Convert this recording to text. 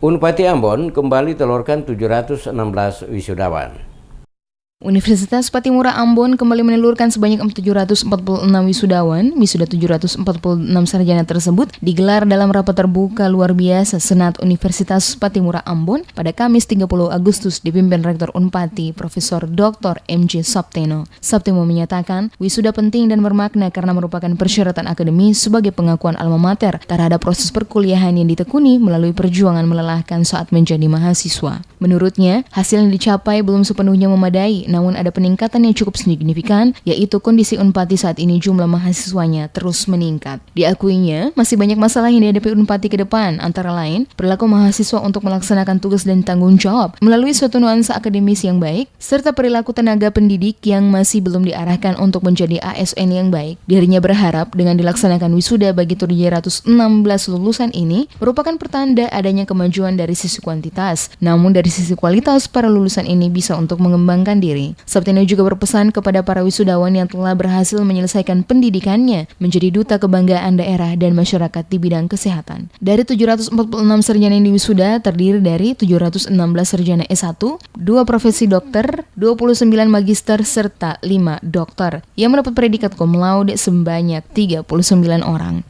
Unpati Ambon kembali telurkan 716 wisudawan. Universitas Patimura Ambon kembali menelurkan sebanyak 746 wisudawan. Wisuda 746 sarjana tersebut digelar dalam rapat terbuka luar biasa Senat Universitas Patimura Ambon pada Kamis 30 Agustus dipimpin Rektor Unpati Profesor Dr. M.J. Sapteno. Sapteno menyatakan wisuda penting dan bermakna karena merupakan persyaratan akademis sebagai pengakuan alma mater terhadap proses perkuliahan yang ditekuni melalui perjuangan melelahkan saat menjadi mahasiswa. Menurutnya, hasil yang dicapai belum sepenuhnya memadai, namun ada peningkatan yang cukup signifikan, yaitu kondisi Unpati saat ini jumlah mahasiswanya terus meningkat. Diakuinya, masih banyak masalah yang dihadapi Unpati ke depan, antara lain, perilaku mahasiswa untuk melaksanakan tugas dan tanggung jawab melalui suatu nuansa akademis yang baik, serta perilaku tenaga pendidik yang masih belum diarahkan untuk menjadi ASN yang baik. Dirinya berharap dengan dilaksanakan wisuda bagi 716 lulusan ini merupakan pertanda adanya kemajuan dari sisi kuantitas, namun dari sisi kualitas para lulusan ini bisa untuk mengembangkan diri. Sapteno juga berpesan kepada para wisudawan yang telah berhasil menyelesaikan pendidikannya menjadi duta kebanggaan daerah dan masyarakat di bidang kesehatan. Dari 746 sarjana yang diwisuda terdiri dari 716 sarjana S1, 2 profesi dokter, 29 magister serta 5 dokter yang mendapat predikat cum laude sebanyak 39 orang.